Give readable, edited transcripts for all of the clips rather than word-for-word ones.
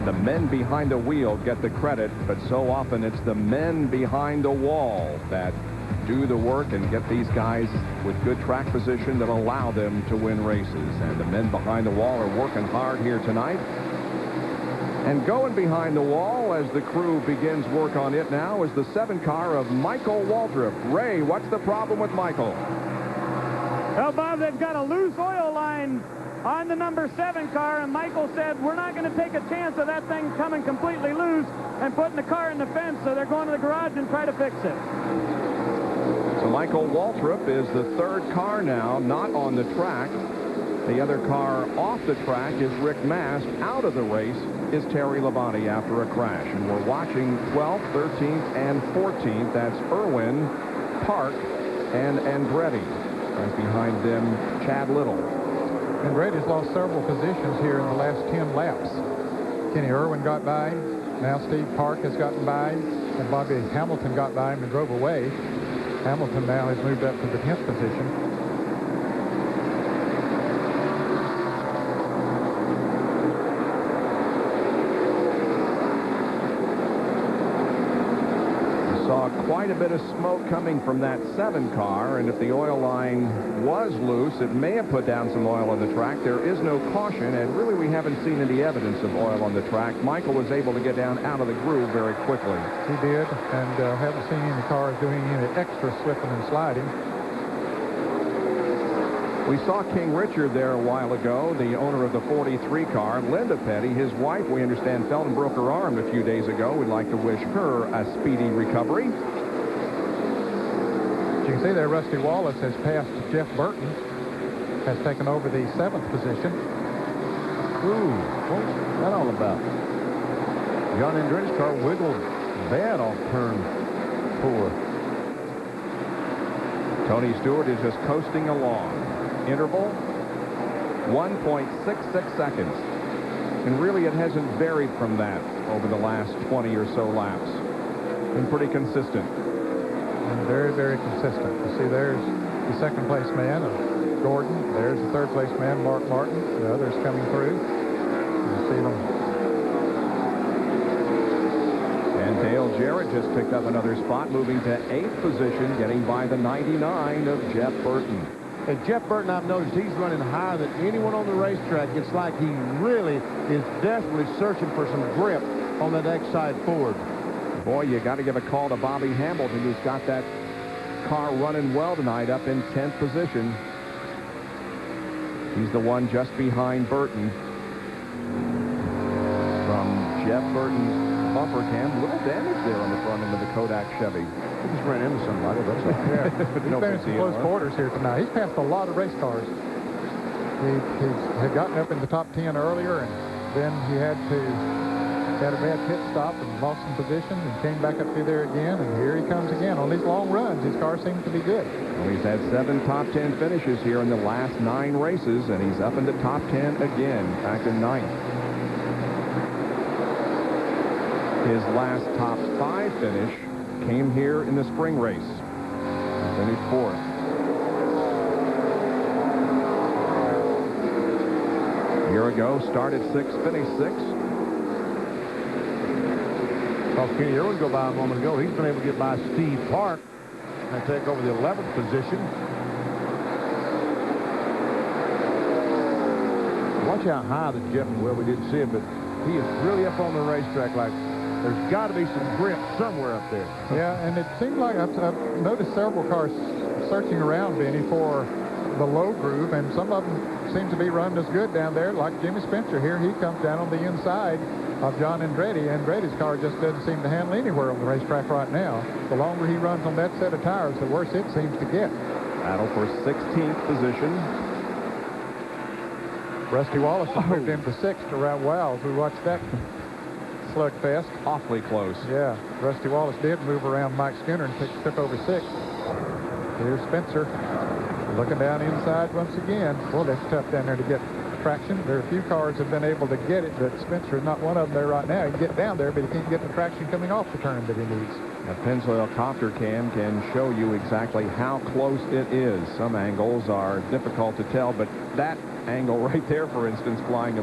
The men behind the wheel get the credit, but so often it's the men behind the wall that do the work and get these guys with good track position that allow them to win races. And the men behind the wall are working hard here tonight. And going behind the wall as the crew begins work on it now is the 7 car of Michael Waltrip. Ray, what's the problem with Michael? Well, Bob, they've got a loose oil line on the number 7 car, and Michael said, we're not going to take a chance of that thing coming completely loose and putting the car in the fence, so they're going to the garage and try to fix it. So Michael Waltrip is the 3rd car now, not on the track. The other car off the track is Rick Mast. Out of the race is Terry Labonte after a crash. And we're watching 12th, 13th, and 14th. That's Irwin, Park, and Andretti. Right behind them, Chad Little. Andretti's lost several positions here in the last 10 laps. Kenny Irwin got by. Now Steve Park has gotten by. And Bobby Hamilton got by him and drove away. Hamilton now has moved up to the 10th position. Saw quite a bit of smoke coming from that 7 car, and if the oil line was loose, it may have put down some oil on the track. There is no caution, and really we haven't seen any evidence of oil on the track. Michael was able to get down out of the groove very quickly. He did, and haven't seen any cars doing any extra slipping and sliding. We saw King Richard there a while ago, the owner of the 43 car. Linda Petty, his wife, we understand, fell and broke her arm a few days ago. We'd like to wish her a speedy recovery. As you can see there, Rusty Wallace has passed Jeff Burton, has taken over the 7th position. Ooh, what's that all about? John Andretti's car wiggled bad off turn 4. Tony Stewart is just coasting along. Interval 1.66 seconds, and really it hasn't varied from that over the last 20 or so laps. Been pretty consistent. And very, very consistent. You see there's the 2nd place man of Gordon. There's the 3rd place man, Mark Martin. The others coming through. You see them. And Dale Jarrett just picked up another spot, moving to 8th position, getting by the 99 of Jeff Burton. And Jeff Burton, I've noticed he's running higher than anyone on the racetrack. It's like he really is desperately searching for some grip on that Exide Ford. Boy, you got to give a call to Bobby Hamilton, who's got that car running well tonight, up in 10th position. He's the one just behind Burton. From Jeff Burton's bumper cam, little damage there on the front end of the Kodak Chevy. He just ran into somebody. That's all. Yeah, he's been in some close quarters here tonight. He's passed a lot of race cars. He had gotten up in the top 10 earlier, and then he had a bad pit stop and lost some position and came back up through there again, and here he comes again. On these long runs, his car seems to be good. Well, he's had 7 top 10 finishes here in the last 9 races, and he's up in the top 10 again, back in 9th. His last top 5 finish came here in the spring race. He finished 4th. A year ago, started 6th, finished 6th. Saw Kenny Irwin go by a moment ago. He's been able to get by Steve Park and take over the 11th position. Watch how high the Jeff, well, we didn't see it, but he is really up on the racetrack. Like there's got to be some grip somewhere up there. Yeah, and it seemed like I've noticed several cars searching around, Benny, for the low groove, and some of them seem to be running as good down there, like Jimmy Spencer here. He comes down on the inside of John Andretti. Andretti's car just doesn't seem to handle anywhere on the racetrack right now. The longer he runs on that set of tires, the worse it seems to get. Battle for 16th position. Rusty Wallace has moved into 6th around Wells. We watched that slugfest. Awfully close. Yeah, Rusty Wallace did move around Mike Skinner and took over 6th. Here's Spencer looking down inside once again. Well, that's tough down there to get traction. There are a few cars that have been able to get it, but Spencer is not one of them there right now. He can get down there, but he can't get the traction coming off the turn that he needs. A Pennzoil copter cam can show you exactly how close it is. Some angles are difficult to tell, but that angle right there, for instance, flying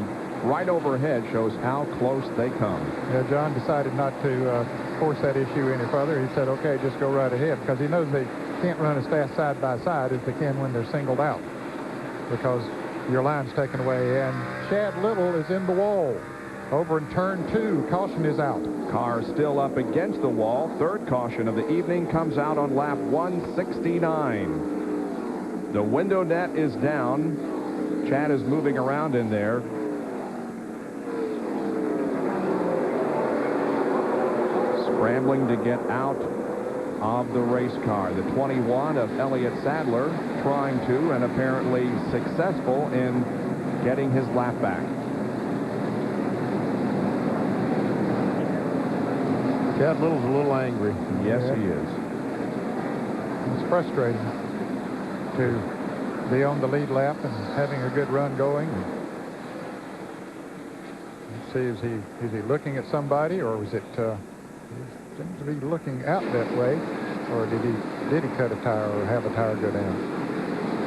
right overhead shows how close they come. Yeah, John decided not to force that issue any further. He said, okay, just go right ahead, because he knows they can't run as fast side by side as they can when they're singled out, because your line's taken away. And Chad Little is in the wall. Over in turn 2, caution is out. Car still up against the wall. Third caution of the evening comes out on lap 169. The window net is down. Chad is moving around in there. Scrambling to get out of the race car. The 21 of Elliott Sadler trying to, and apparently successful in getting his lap back. Chad Little's a little angry. Yes, Yeah. he is. It's frustrating to be on the lead lap and having a good run going. Let's see, is he looking at somebody, or was it he seems to be looking out that way, or did he cut a tire or have a tire go down?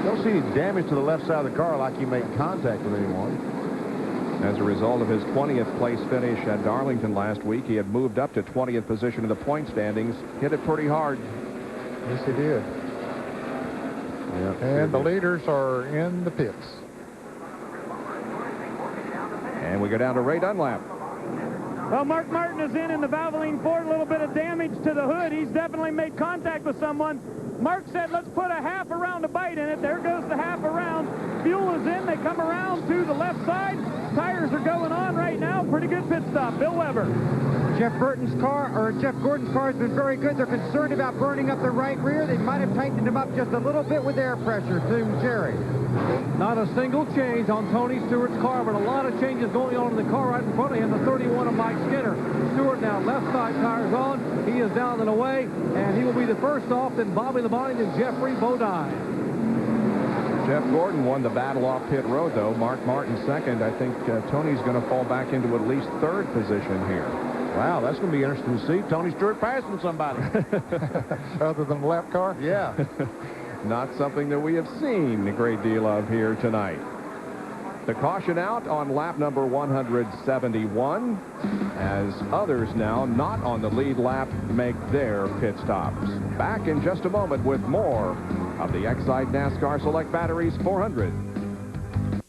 Don't see any damage to the left side of the car like he made contact with anyone. As a result of his 20th place finish at Darlington last week, he had moved up to 20th position in the point standings. Hit it pretty hard. Yes, he did. Yeah, and the leaders are in the pits. And we go down to Ray Dunlap. Well, Mark Martin is in the Valvoline Ford. A little bit of damage to the hood. He's definitely made contact with someone. Mark said, let's put a half a round of bite in it. There goes the half a round. Fuel is in. They come around to the left side. Tires are going on right now. Pretty good pit stop. Bill Weber. Jeff Gordon's car has been very good. They're concerned about burning up the right rear. They might have tightened him up just a little bit with air pressure to Jerry. Not a single change on Tony Stewart's car, but a lot of changes going on in the car right in front of him, the 31 of Mike Skinner. Stewart now left side tires on. He is down and away, and he will be the first off, then Bobby Labonte and Jeffrey Bodine. Jeff Gordon won the battle off pit road, though. Mark Martin second. I think Tony's going to fall back into at least third position here. Wow, that's going to be interesting to see. Tony Stewart passing somebody. Other than the lap car? Yeah. Not something that we have seen a great deal of here tonight. The caution out on lap number 171, as others now not on the lead lap make their pit stops. Back in just a moment with more of the Exide NASCAR Select Batteries 400.